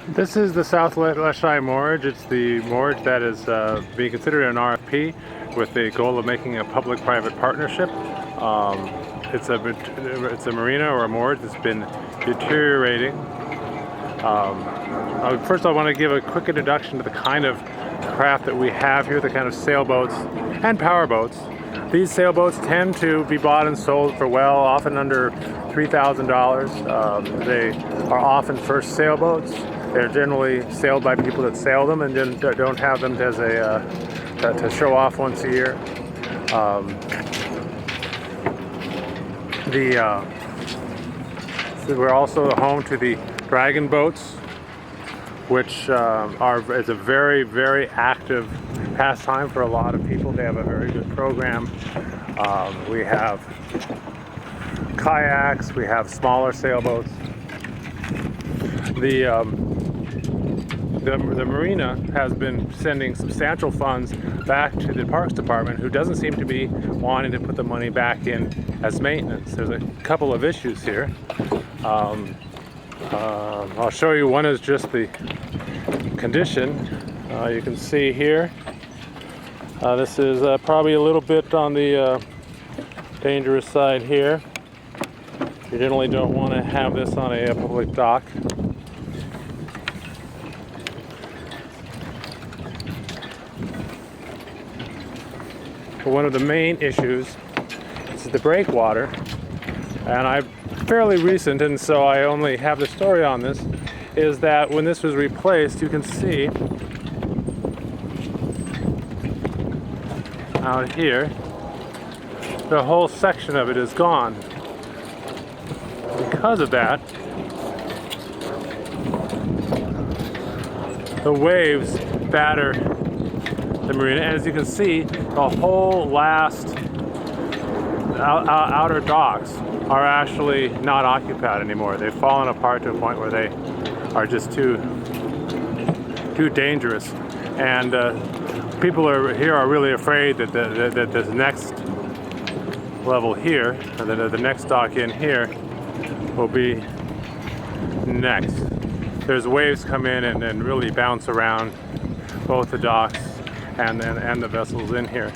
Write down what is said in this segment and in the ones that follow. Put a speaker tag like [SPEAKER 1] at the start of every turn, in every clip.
[SPEAKER 1] This is the South Leschi Moorage. It's the moorage that is being considered an RFP with the goal of making a public-private partnership. It's a marina or a moorage that's been deteriorating. First I want to give a quick introduction to the kind of craft that we have here, the kind of sailboats and powerboats. These sailboats tend to be bought and sold for often under $3,000. They are often first sailboats. They're generally sailed by people that sail them and don't have them as to show off once a year. So we're also home to the dragon boats, which is a very, very active pastime for a lot of people. They have a very good program. We have kayaks, we have smaller sailboats. The marina has been sending substantial funds back to the Parks Department, who doesn't seem to be wanting to put the money back in as maintenance. There's a couple of issues here. I'll show you. One is just the condition. You can see here, this is probably a little bit on the dangerous side here. You generally don't want to have this on a public dock. But one of the main issues is the breakwater, and I'm fairly recent, and so I only have the story on this, is that when this was replaced, you can see out here, the whole section of it is gone. Because of that, the waves batter the marina. As you can see, the whole last outer docks are actually not occupied anymore. They've fallen apart to a point where they are just too dangerous. And people here are really afraid that this next level here, or the next dock in here, will be next. There's waves come in and really bounce around both the docks and the vessels in here.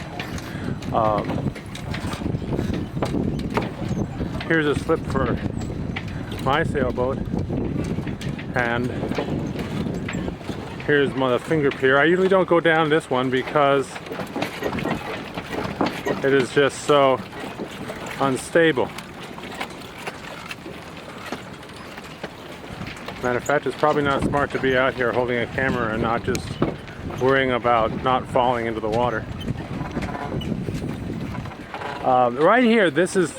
[SPEAKER 1] Here's a slip for my sailboat, and here's the finger pier. I usually don't go down this one because it is just so unstable. Matter of fact, it's probably not smart to be out here holding a camera and not just worrying about not falling into the water. Right here, this is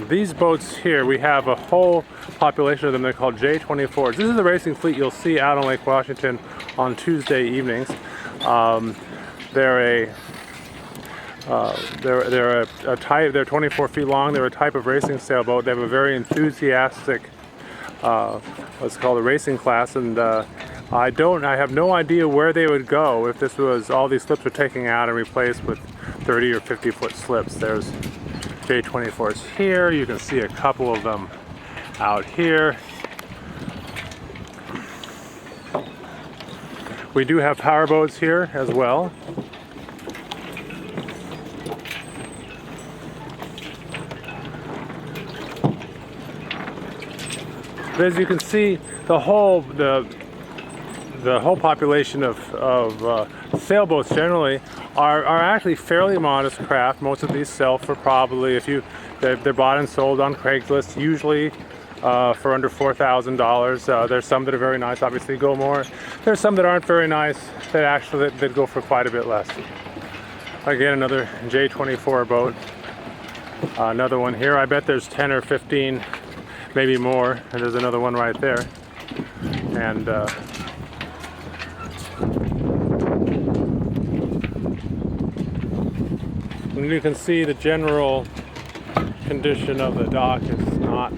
[SPEAKER 1] these boats here. We have a whole population of them. They're called J24s. This is the racing fleet you'll see out on Lake Washington on Tuesday evenings. They're a type. They're 24 feet long. They're a type of racing sailboat. They have a very enthusiastic, what's called a racing class, and I have no idea where they would go if this was all these slips were taken out and replaced with 30 or 50 foot slips. There's J24s here. You can see a couple of them out here. We do have powerboats here as well. But as you can see, the whole population of sailboats generally are actually fairly modest craft. Most of these sell for probably, they're bought and sold on Craigslist, usually for under $4,000. There's some that are very nice, obviously go more. There's some that aren't very nice that go for quite a bit less. Again, another J24 boat. Another one here. I bet there's 10 or 15, maybe more. And there's another one right there. And you can see the general condition of the dock is not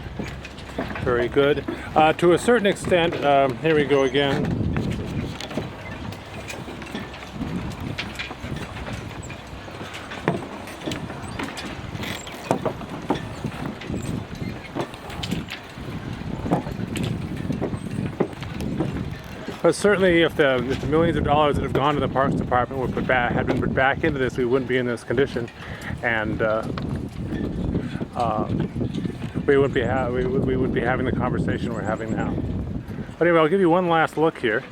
[SPEAKER 1] very good. To a certain extent, here we go again. But certainly, if the millions of dollars that have gone to the Parks Department were had been put back into this, we wouldn't be in this condition, and we wouldn't be having the conversation we're having now. But anyway, I'll give you one last look here.